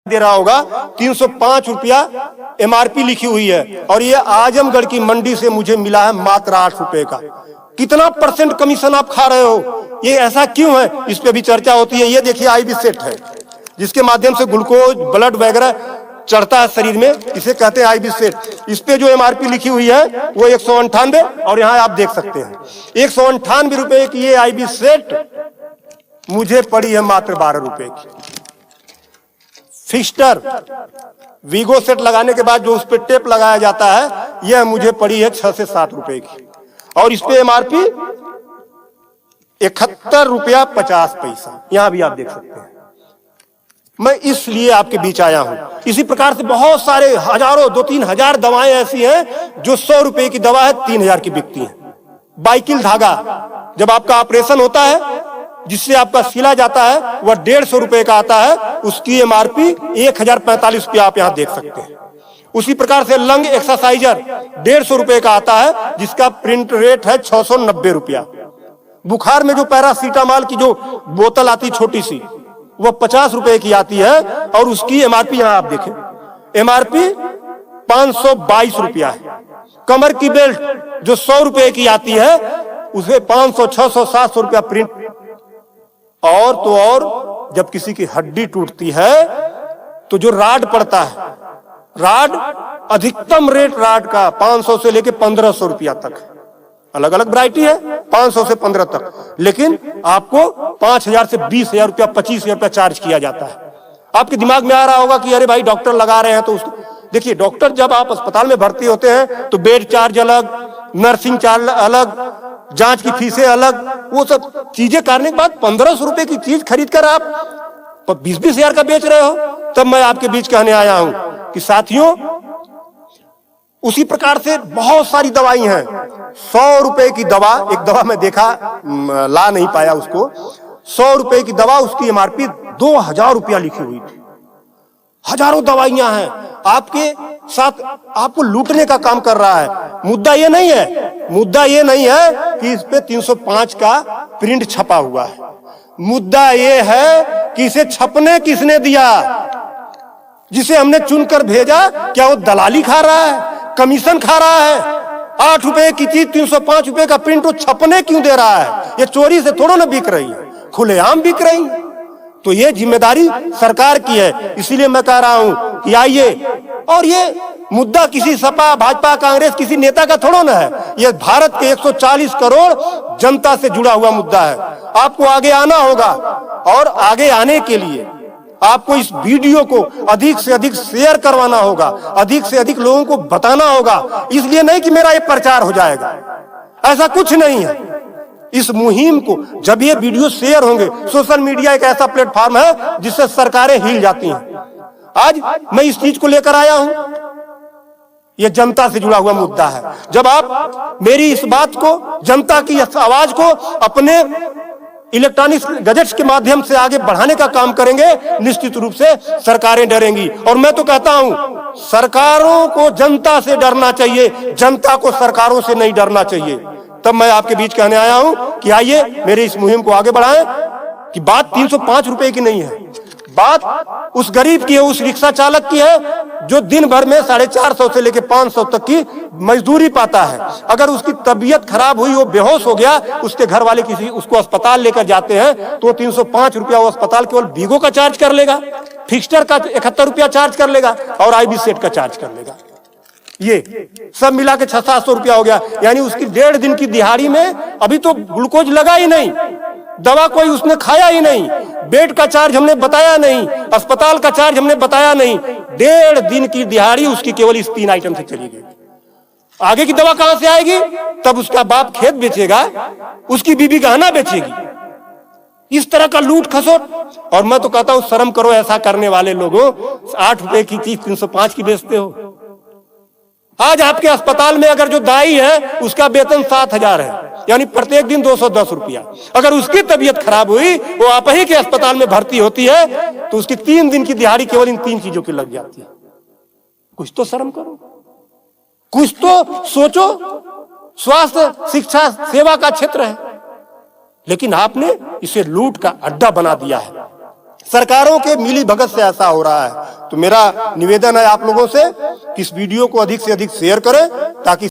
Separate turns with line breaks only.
दे रहा होगा 305 रुपया एमआरपी लिखी हुई है और ये आजमगढ़ की मंडी से मुझे मिला है मात्र 8 रुपए का। कितना परसेंट कमीशन आप खा रहे हो? ये ऐसा क्यों है? इस पे भी चर्चा होती है। ये देखिए आईबी सेट है जिसके माध्यम से ग्लूकोज ब्लड वगैरह चढ़ता है शरीर में, इसे कहते हैं आईबी सेट। इस पे जो एमआरपी लिखी हुई है वो 198 और यहाँ आप देख सकते हैं 198 रुपए की ये आईबी सेट मुझे पड़ी है मात्र 12 रुपए की। फिक्स्टर वीगो सेट लगाने के बाद जो उस पर टेप लगाया जाता है यह मुझे पड़ी है 6 से 7 रुपए की और इस पे एमआरपी 71 रुपया 50 पैसा। यहां भी आप देख सकते हैं। मैं इसलिए आपके बीच आया हूं। इसी प्रकार से बहुत सारे हजारों 2-3 हजार दवाएं ऐसी हैं जो 100 रुपए की दवा है 3000 की बिकती है। बाइकिल धागा जब आपका ऑपरेशन होता है जिससे आपका सिला जाता है वह 150 रुपए का आता है, उसकी एमआरपी 1045 रुपया आप यहां देख सकते हैं। उसी प्रकार से लंग एक्सरसाइजर 150 रुपए का आता है जिसका प्रिंट रेट है 690 रुपया। बुखार में जो पैरासीटामॉल की जो बोतल आती छोटी सी वह 50 रुपए की आती है और उसकी एमआरपी यहां आप देखें एमआरपी 522 रुपया है। कमर की बेल्ट जो 100 रुपए की आती है उसे 500, 600, 700 रुपया प्रिंट। और तो और जब किसी की हड्डी टूटती है तो जो राड पड़ता है, राड अधिकतम रेट राड का 500 से लेके 1500 रुपया तक, अलग अलग वैरायटी है 500 से 15 तक, लेकिन आपको 5000 से 20,000 रुपया 25,000 रुपया चार्ज किया जाता है। आपके दिमाग में आ रहा होगा कि अरे भाई डॉक्टर लगा रहे हैं तो उसको देखिए, डॉक्टर जब आप अस्पताल में भर्ती होते हैं तो बेड चार्ज अलग, नर्सिंग चार्ज अलग, जांच की फीसें अलग, वो सब चीजें करने के बाद 1500 रुपए की चीज खरीद कर आप 20-20 हजार का बेच रहे हो। तब मैं आपके बीच कहने आया हूं कि साथियों उसी प्रकार से बहुत सारी दवाई हैं। 100 रुपए की दवा, एक दवा मैं देखा ला नहीं पाया उसको, 100 रुपए की दवा उसकी एमआरपी 2000 रुपया लिखी हुई थी। हजारों दवाइयां हैं आपके साथ, आपको लूटने का काम कर रहा है। मुद्दा ये नहीं है कि इस पे 305 का प्रिंट छपा हुआ है। मुद्दा ये है कि इसे छपने किसने दिया? जिसे हमने चुनकर भेजा, क्या वो दलाली खा रहा है, कमीशन खा रहा है? 8 रुपए की चीज 305 रुपए का प्रिंट वो छपने क्यों दे रहा है? ये चोरी से थोड़ा ना बिक रही है, खुलेआम बिक रही है। तो ये जिम्मेदारी सरकार की है। इसीलिए मैं कह रहा हूं कि आइए, और ये मुद्दा किसी सपा, भाजपा, कांग्रेस किसी नेता का थोड़ा ना है, ये भारत के 140 करोड़ जनता से जुड़ा हुआ मुद्दा है। आपको आगे आना होगा और आगे आने के लिए आपको इस वीडियो को अधिक से अधिक शेयर करवाना होगा, अधिक से अधिक लोगों को बताना होगा। इसलिए नहीं कि मेरा ये प्रचार हो जाएगा, ऐसा कुछ नहीं है। इस मुहिम को जब ये वीडियो शेयर होंगे, सोशल मीडिया एक ऐसा प्लेटफॉर्म है जिससे सरकारें हिल जाती हैं। आज मैं इस चीज को लेकर आया हूं, यह जनता से जुड़ा हुआ मुद्दा है। जब आप मेरी इस बात को, जनता की इस आवाज को अपने इलेक्ट्रॉनिक गैजेट्स के माध्यम से आगे बढ़ाने का काम करेंगे, निश्चित रूप से सरकारें डरेंगी। और मैं तो कहता हूं सरकारों को जनता से डरना चाहिए, जनता को सरकारों से नहीं डरना चाहिए। तब मैं आपके बीच कहने आया हूं कि आइए मेरे इस मुहिम को आगे बढ़ाएं। कि बात 305 रुपए की नहीं है, बात उस गरीब की है, उस रिक्शा चालक की है जो दिन भर में 450 से लेकर 500 तक की मजदूरी पाता है। अगर उसकी तबीयत खराब हुई, वो बेहोश हो गया, उसके घर वाले किसी उसको अस्पताल लेकर जाते हैं तो 305 रुपया वो अस्पताल केवल वीगो का चार्ज कर लेगा, फिक्स्टर का 71 रुपया चार्ज कर लेगा और आईबी सेट का चार्ज कर लेगा। ये सब मिला के 600-700 रुपया हो गया। यानी उसकी 1.5 दिन की दिहाड़ी में अभी तो ग्लूकोज लगा ही नहीं, दवा कोई उसने खाया ही नहीं, बेड का चार्ज हमने बताया नहीं, अस्पताल का चार्ज हमने बताया नहीं। 1.5 दिन की दिहाड़ी उसकी केवल इस 3 आइटम से चली गई। आगे की दवा कहां से आएगी? तब उसका बाप खेत बेचेगा, उसकी बीबी गहना बेचेगी। इस तरह का लूट खसोट। और मैं तो कहता हूं शर्म करो ऐसा करने वाले लोगों। 8 रुपए की चीज 305 की बेचते हो। आज आपके अस्पताल में अगर जो दाई है उसका वेतन 7,000 है, यानी प्रत्येक दिन 210 रुपया। अगर उसकी तबीयत खराब हुई, वो आप ही के अस्पताल में भर्ती होती है तो उसकी 3 दिन की दिहाड़ी केवल इन 3 चीजों की लग जाती है। कुछ तो शर्म करो, कुछ तो सोचो। स्वास्थ्य, शिक्षा, सेवा का क्षेत्र है, लेकिन आपने इसे लूट का अड्डा बना दिया है। सरकारों के मिली भगत से ऐसा हो रहा है। तो मेरा निवेदन है आप लोगों से कि इस वीडियो को अधिक से अधिक शेयर करें ताकि